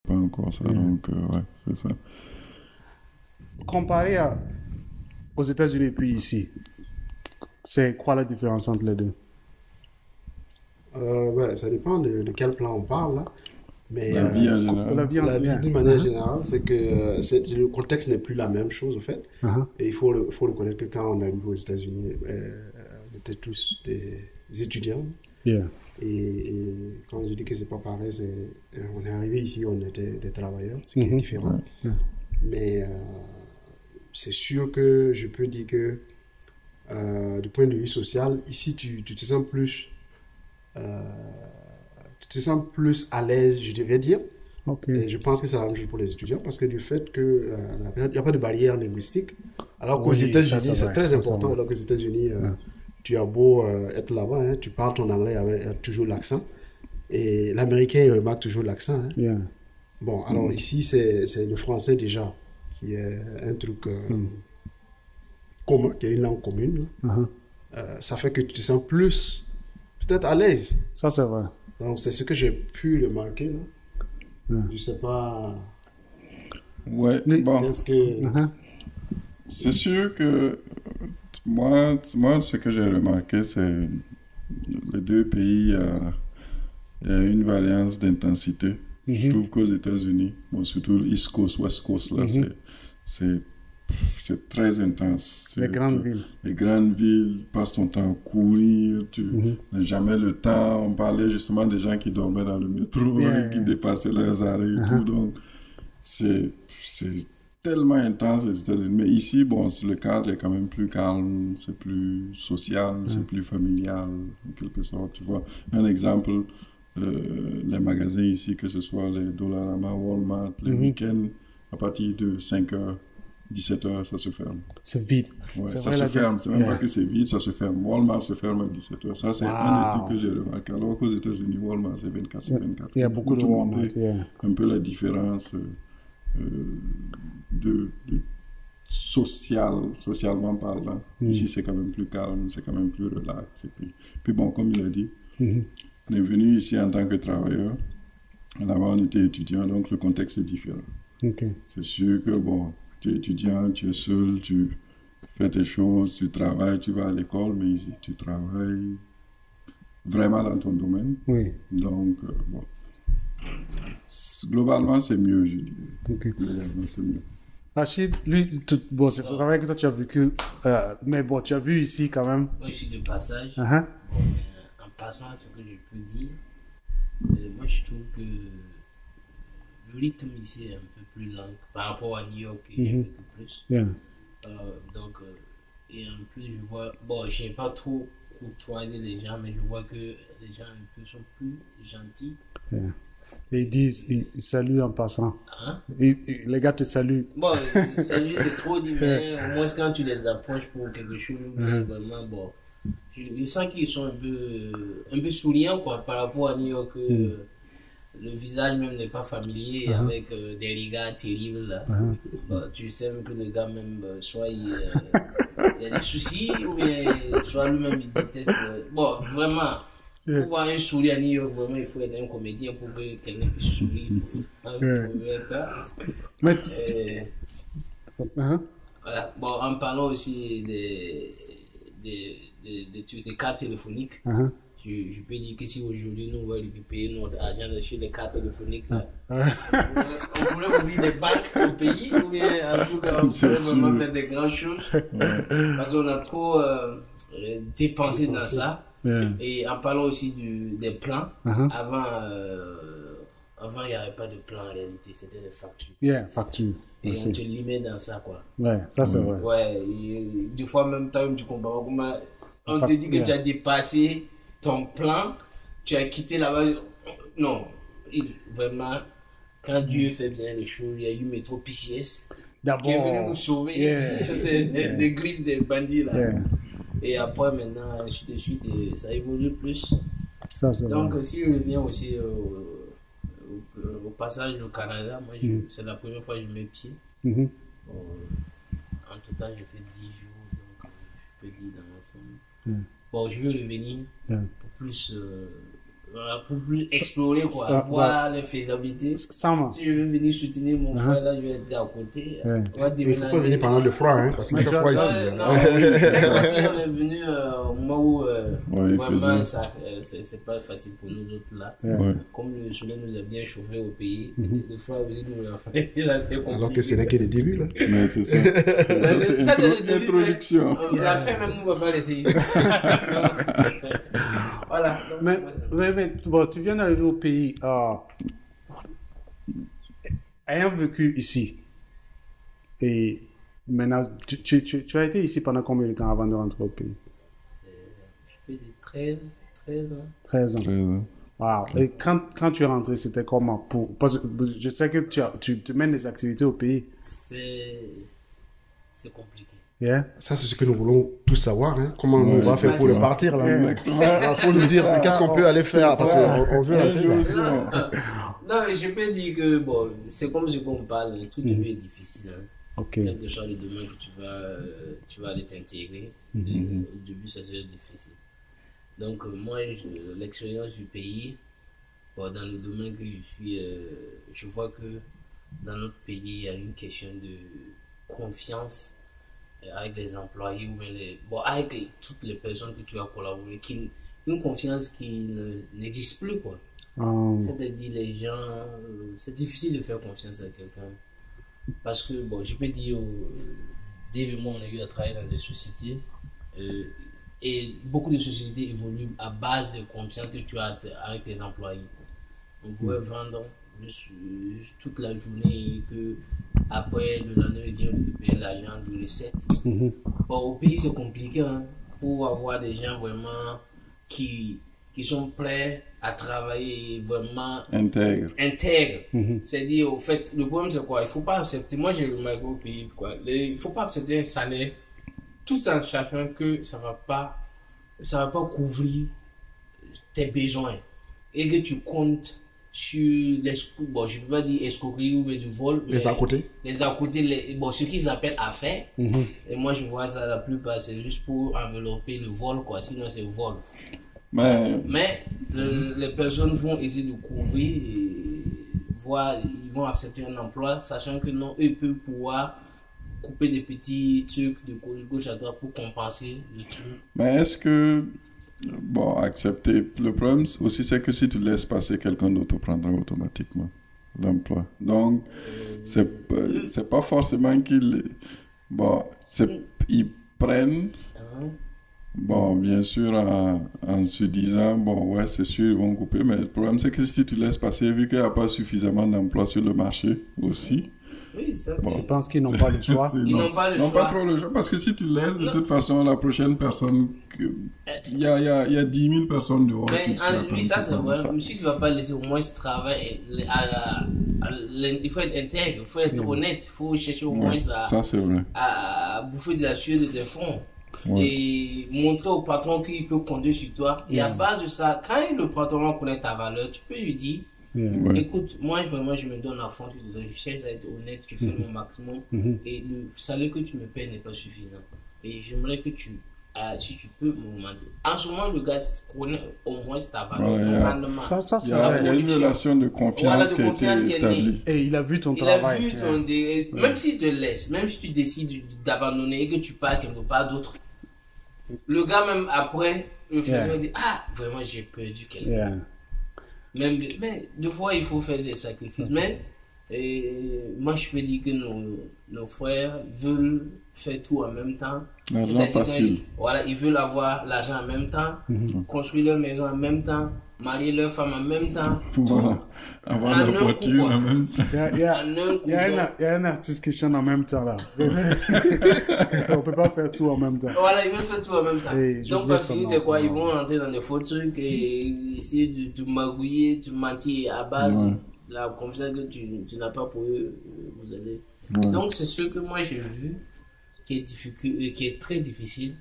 pas encore ça, donc ouais, c'est ça. Comparé aux États-Unis et puis ici, c'est quoi la différence entre les deux? Ouais, ça dépend de quel plan on parle, là. Mais La vie en La général. vie en la vie yeah. d'une manière générale, c'est que le contexte n'est plus la même chose, en fait. Uh-huh. Et faut le connaître que quand on arrive aux États-Unis, on était tous des étudiants. Yeah. Et quand je dis que c'est pas pareil, on est arrivé ici, on était des travailleurs, ce qui est différent. Yeah. Mais c'est sûr que je peux dire que du point de vue social, ici, tu te sens plus, à l'aise, je devrais dire. Ok. Et je pense que c'est la même chose pour les étudiants parce que du fait qu'il n'y a pas de barrière linguistique, alors qu'aux Oui, ça, États-Unis, c'est c'est vrai, très ça, c'est important. vrai. Alors qu'aux États-Unis, tu as beau être là-bas, hein, tu parles ton anglais avec toujours l'accent. Et l'américain, il remarque toujours l'accent. Hein. Yeah. Bon, alors ici, c'est le français déjà, qui est un truc commun, qui est une langue commune. Là. Uh-huh. Ça fait que tu te sens plus, peut-être à l'aise. Ça, c'est vrai. Donc, c'est ce que j'ai pu remarquer. Là. Yeah. Je sais pas, Ouais, Mais- bon, est-ce que... Uh-huh. c'est sûr que moi, ce que j'ai remarqué, c'est les deux pays, il y a une variance d'intensité. Je trouve qu'aux États-Unis, bon, surtout East Coast, West Coast, là, c'est très intense. Les grandes villes. Les grandes villes, passent ton temps à courir, tu n'as jamais le temps. On parlait justement des gens qui dormaient dans le métro, Yeah, qui yeah. dépassaient leurs arrêts et tout. Donc, c'est tellement intense aux États-Unis. Mais ici, bon, le cadre est quand même plus calme, c'est plus social, c'est plus familial, en quelque sorte. Tu vois, un exemple, les magasins ici, que ce soit les Dollarama, Walmart, les week-ends, à partir de 5h, 17h, ça se ferme. C'est vide. Ouais, C'est ça vrai, se la ferme. C'est même yeah. pas que c'est vide, ça se ferme. Walmart se ferme à 17h. Ça, c'est un des trucs que j'ai remarqué. Alors qu'aux États-Unis, Walmart, c'est 24 sur 24. Il y a beaucoup de Pour te Walmart. montrer Yeah. un peu la différence de socialement parlant. Ici, c'est quand même plus calme, c'est quand même plus relax. Et puis bon, comme il a dit, on est venu ici en tant que travailleur. Là-bas, on était étudiant, donc le contexte est différent. Ok. C'est sûr que, bon, tu es étudiant, tu es seul, tu fais tes choses, tu travailles, tu vas à l'école, mais ici, tu travailles vraiment dans ton domaine. Oui. Donc, bon, globalement, c'est mieux, je dirais. Ok. Globalement, c'est mieux. Rachid, lui, bon, c'est vrai que toi, tu as vécu, mais bon, tu as vu ici quand même. Moi, je suis de passage. Uh-huh. Bon, mais en passant, ce que je peux dire, moi, je trouve que le rythme ici est un peu plus lent par rapport à New York et j'ai vécu plus. Yeah. Donc, et en plus, je vois, bon, je n'ai pas trop côtoyé les gens, mais je vois que les gens un peu sont plus gentils. Yeah. Et ils disent, ils saluent en passant. Hein? Les gars te saluent. Bon, salut, c'est trop dit, mais au moins quand tu les approches pour quelque chose, vraiment, bon, je sens qu'ils sont un peu souriants, quoi, par rapport à New York. Le visage même n'est pas familier avec des regards terribles. Là. Bon, tu sais même que le gars, même, soit il y a des soucis, ou bien soit lui-même il déteste. Bon, vraiment. Pour voir un sourire à New York, vraiment, il faut être un comédien pour que quelqu'un puisse sourire. Mais Voilà. Bon, en parlant aussi des cartes téléphoniques, je peux dire que si aujourd'hui nous voulons payer notre argent chez les cartes téléphoniques, là, on pourrait ouvrir des banques au pays, ou bien en tout cas, on pourrait vraiment faire des grandes choses. Parce qu'on a trop dépensé dans ça. Yeah. Et en parlant aussi des plans, avant, il n'y avait pas de plan en réalité, c'était des factures. Yeah, facture. Et Aussi. on te limite dans ça, quoi. Ouais, ça c'est vrai. Ouais, et des fois même, toi, tu comprends pas comment. On te dit que Yeah. tu as dépassé ton plan, tu as quitté là-bas. Non, vraiment, quand Dieu fait bien les choses, il y a eu Métro PCS qui est venu nous sauver des griffes des bandits là. Yeah. Et après, maintenant, ainsi de suite, et ça évolue plus. Ça c'est Donc, vrai. si je reviens aussi au passage au Canada, moi, c'est la première fois que je mets pied. En total, j'ai fait 10 jours, donc je peux dire dans l'ensemble. Bon, je veux revenir pour plus Voilà, pour plus explorer, quoi, voir les faisabilités. Sama. Si je veux venir soutenir mon frère, là, je vais être à côté. On va Il ne faut pas venir pendant le froid, hein, parce qu'il fait froid ici. Non, cette fois-ci, on est venu au moment où vraiment, c'est pas facile pour nous autres là. Comme le soleil nous a bien chauffé au pays, le froid aussi nous l'a fait. Là, c'est compliqué. Alors que ce n'est que des débuts, là. Mais c'est ça. Ça, c'est l'introduction. La fin, même, nous, on va pas laisser. Voilà. Mais bon, tu viens d'arriver au pays ayant vécu ici. Et maintenant, tu as été ici pendant combien de temps avant de rentrer au pays? Je peux dire 13 ans. 13 ans. 13 ans. Wow. Et quand tu es rentré, c'était comment? Parce que je sais que tu mènes des activités au pays. C'est compliqué. Yeah. Ça, c'est ce que nous voulons tous savoir. Hein. Comment on va faire pour le partir, là. Il faut nous dire, qu'est-ce qu'on peut aller faire, parce qu'on veut la tête. Non, mais je peux dire que, bon, c'est comme ce qu'on parle, tout début est difficile. Hein. Okay. Quel que soit le domaine que tu vas aller t'intégrer, au début, ça serait difficile. Donc, moi, l'expérience du pays, bon, dans le domaine que je suis, je vois que dans notre pays, il y a une question de confiance avec les employés ou avec toutes les personnes que tu as collaboré, une confiance qui n'existe plus, quoi. C'est-à-dire, les gens, c'est difficile de faire confiance à quelqu'un. Parce que, bon, je peux dire, dès le moment où on a eu à travailler dans des sociétés, et beaucoup de sociétés évoluent à base de confiance que tu as avec tes employés. On pouvait vendre juste toute la journée et que après le lendemain, ils viennent de payer l'argent de recette. Bon, au pays, c'est compliqué pour avoir des gens vraiment qui sont prêts à travailler vraiment intègres. C'est-à-dire, au fait, le problème, c'est quoi? Il ne faut pas accepter, moi j'ai remarqué au pays, quoi. Il ne faut pas accepter un salaire tout en sachant que ça va pas couvrir tes besoins et que tu comptes sur les, bon, je ne peux pas dire escroquerie ou du vol. Les à côté. Les à côté, bon, ce qu'ils appellent affaires. Et moi, je vois ça, la plupart, c'est juste pour envelopper le vol, quoi. Sinon, c'est vol. Mais les personnes vont essayer de couvrir et ils vont accepter un emploi, sachant que non, eux peuvent pouvoir couper des petits trucs de gauche à droite pour compenser le truc. Mais est-ce que, bon, accepter, le problème aussi, c'est que si tu laisses passer, quelqu'un d'autre prendra automatiquement l'emploi. Donc, c'est pas forcément qu'ils, bon, ils prennent, bon, bien sûr, en se disant, bon, ouais, c'est sûr, ils vont couper, mais le problème, c'est que si tu laisses passer, vu qu'il n'y a pas suffisamment d'emplois sur le marché aussi. Oui, ça c'est... Je pense qu'ils n'ont pas le choix. Ils n'ont pas le choix. Pas trop le choix, parce que si tu laisses, de toute façon, la prochaine personne, il y a 10 000 personnes dehors. Mais oui, ça c'est vrai. Si tu ne vas pas laisser au moins ce travail, il faut être intègre, il faut être honnête, il faut chercher au moins à bouffer de la sueur de tes fonds. Et montrer au patron qu'il peut compter sur toi. Et à base de ça, quand le patron connaît ta valeur, tu peux lui dire, écoute, moi vraiment je me donne à fond, je cherche à être honnête, je fais mon maximum et le salaire que tu me payes n'est pas suffisant. Et j'aimerais que si tu peux me demander. En ce moment, le gars connaît au moins ta valeur, ton rendement. Il y a une relation de confiance qui a été établie. Et il a vu ton travail. Il a vu même s'il te laisse, même si tu décides d'abandonner et que tu pars quelque part d'autre, le gars même après, le frère dit, vraiment j'ai perdu quelqu'un. Mais deux fois, il faut faire des sacrifices. Mais moi, je peux dire que nos frères veulent faire tout en même temps. C'est facile. Voilà, ils veulent avoir l'argent en même temps, construire leur maison en même temps, marier leur femme en même temps. Voilà, avoir leur voiture en même temps. Il y a un artiste qui chante en même temps là. On ne peut pas faire tout en même temps. Voilà, ils veulent faire tout en même temps. Donc, parce que c'est quoi? Ils vont rentrer dans des faux trucs et essayer de te magouiller, de mentir à base de la confiance que tu n'as pas pour eux. Vous allez. Donc, c'est ce que moi j'ai vu qui est très difficile.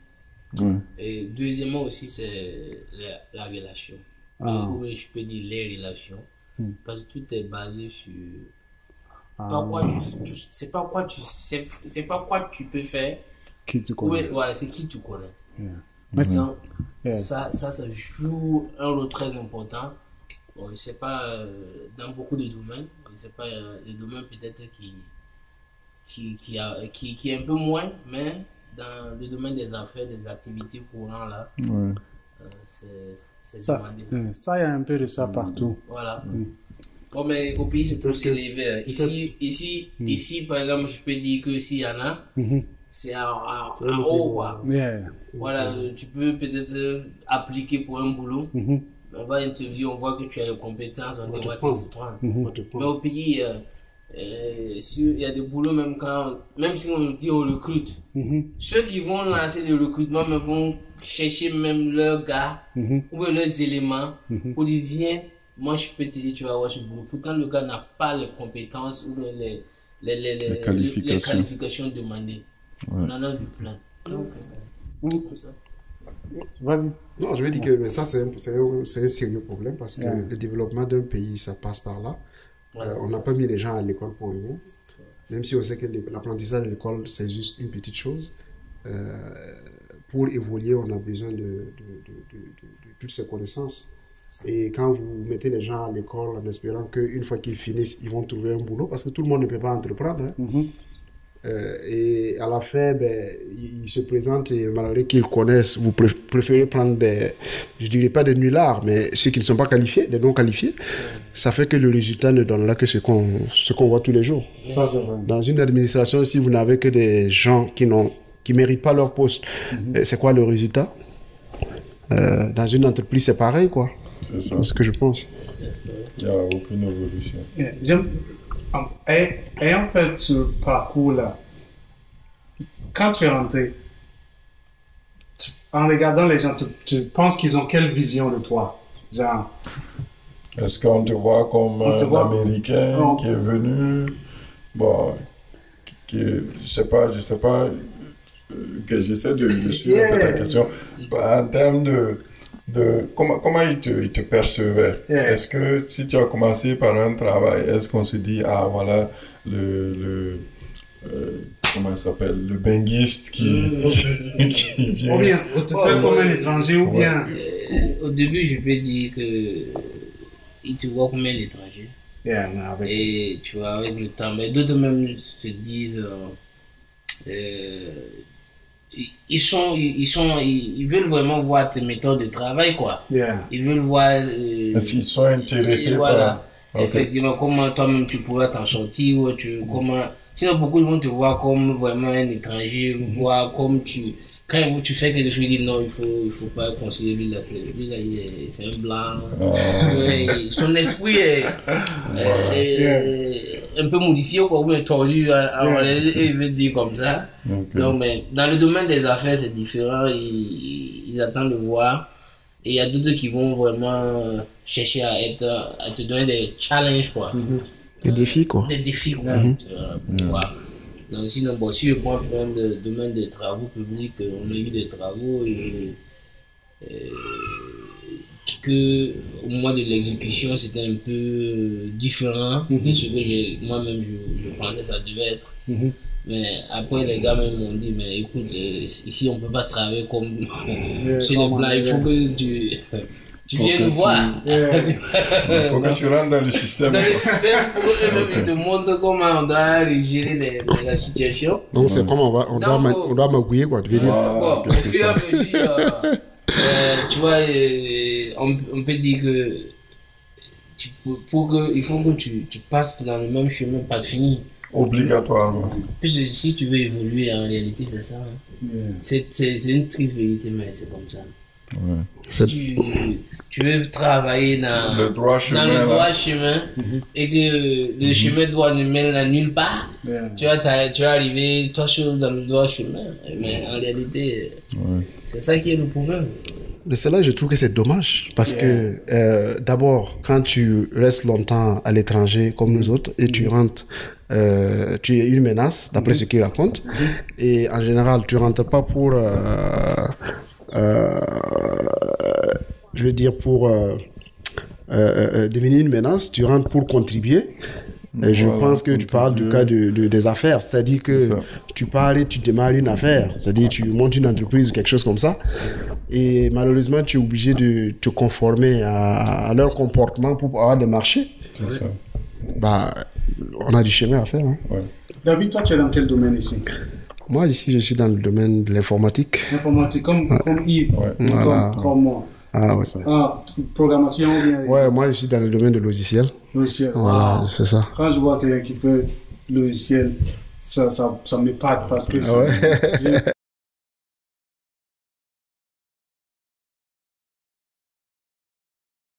Et deuxièmement aussi, c'est la relation. Oui, je peux dire les relations. Parce que tout est basé sur c'est pas quoi tu peux faire. Qui tu connais. Voilà, c'est qui tu connais. Donc, ça joue un rôle très important. Bon, je ne sais pas, dans beaucoup de domaines, je ne sais pas, les domaines peut-être qui est un peu moins, mais dans le domaine des affaires, des activités courantes, là, c'est demandé. Ça, il y a un peu de ça partout. Voilà. Bon, mais au pays, c'est plus élevé. Ici, par exemple, je peux dire que s'il y en a, c'est en haut, quoi. Voilà, tu peux peut-être appliquer pour un boulot. On va interviewer, on voit que tu as les compétences, on te prend. Mais au pays, il y a des boulots, même si on dit on recrute, ceux qui vont lancer le recrutement vont chercher même leurs gars ou leurs éléments pour dire viens, moi je peux te dire tu vas avoir ce boulot. Pourtant le gars n'a pas les compétences ou les qualifications demandées. On en a vu plein. Donc, comme ça. Vas-y. Non, je vais dire que ça, c'est un sérieux problème parce que le développement d'un pays, ça passe par là. On n'a pas mis les gens à l'école pour rien. Même si on sait que l'apprentissage de l'école, c'est juste une petite chose. Pour évoluer, on a besoin de toutes ces connaissances. Et quand vous mettez les gens à l'école en espérant qu'une fois qu'ils finissent, ils vont trouver un boulot, parce que tout le monde ne peut pas entreprendre. Et à la fin, ils se présentent et malgré qu'ils connaissent, vous préférez prendre je ne dirais pas des nullards, mais ceux qui ne sont pas qualifiés, des non qualifiés. Ça fait que le résultat ne donne là que ce qu'on voit tous les jours. Ça, c'est vrai. Dans une administration, si vous n'avez que des gens qui méritent pas leur poste, c'est quoi le résultat? Dans une entreprise, c'est pareil, quoi. C'est ce que je pense. Il n'y a aucune évolution. Ayant fait ce parcours-là, quand tu es rentré, en regardant les gens, tu penses qu'ils ont quelle vision de toi? Genre, est-ce qu'on te voit comme un Américain qui est venu, bon, je sais pas, que j'essaie de suivre un peu ta question, en termes de comment ils te percevaient? Est-ce que si tu as commencé par un travail, est-ce qu'on se dit, ah voilà, comment ça s'appelle, le benguiste qui vient? Ou bien, peut-être comme un étranger, ou bien... Au début, je peux dire que ils te voient comme un étranger. Et tu vois, avec le temps, mais d'autres même se disent... ils veulent vraiment voir tes méthodes de travail, quoi. Ils veulent voir... Est-ce qu'ils sont intéressés par... Effectivement, comment toi-même tu pourrais t'en sortir, ou comment... Sinon, beaucoup vont te voir comme vraiment un étranger, voir comme quand tu fais quelque chose, ils disent non, il faut pas considérer lui là, c'est un blanc. Son esprit est un peu modifié, quoi, ou bien tordu, il veut dire comme ça. Donc, mais dans le domaine des affaires, c'est différent, ils attendent de voir. Et il y a d'autres qui vont vraiment chercher à te donner des challenges, quoi. Des défis, quoi. Des défis, quoi. Voilà. Donc, sinon, bon, si je prends le domaine des travaux publics, on a eu des travaux et que au moment de l'exécution, c'était un peu différent de ce que moi-même je pensais que ça devait être. Mais après, les gars même m'ont dit, mais écoute, ici, on ne peut pas travailler comme chez les Blancs, il faut que tu viens nous voir. Il faut que tu rentres dans le système. Dans le système, pour eux-mêmes, ils te montrent comment on doit gérer la situation. Donc, c'est comme on doit magouiller, quoi, tu veux dire. Bon, au fur et à mesure, tu vois, on peut dire que il faut que tu passes dans le même chemin, pas fini. Obligatoirement. Puisque si tu veux évoluer, en réalité, c'est ça. C'est une triste vérité, mais c'est comme ça. Si tu veux travailler dans le droit chemin et que le chemin doit ne mène à nulle part, tu vas arriver toi seul dans le droit chemin. Mais en réalité, c'est ça qui est le problème. Mais c'est là que je trouve que c'est dommage parce que d'abord, quand tu restes longtemps à l'étranger comme nous autres et tu rentres, tu es une menace d'après ce qu'ils racontent. Et en général, tu rentres pas pour je veux dire pour devenir une menace, tu rentres pour contribuer. Et je pense que tu parles du cas des affaires, c'est-à-dire que tu parles et tu démarres une affaire, c'est-à-dire tu montes une entreprise ou quelque chose comme ça. Et malheureusement, tu es obligé de te conformer à leur comportement pour avoir des marchés. C'est ça. Bah, on a du chemin à faire. Hein. Ouais. David, toi, tu es dans quel domaine ici? Moi, ici, je suis dans le domaine de l'informatique. Informatique, comme Yves, Ouais. Voilà. comme moi. Ah, ouais. Ah, programmation ou bien Ouais, moi, je suis dans le domaine de logiciel. logiciel. Voilà, Ah. c'est ça. Quand je vois quelqu'un qui fait logiciel, ça m'épate parce que Ah ouais.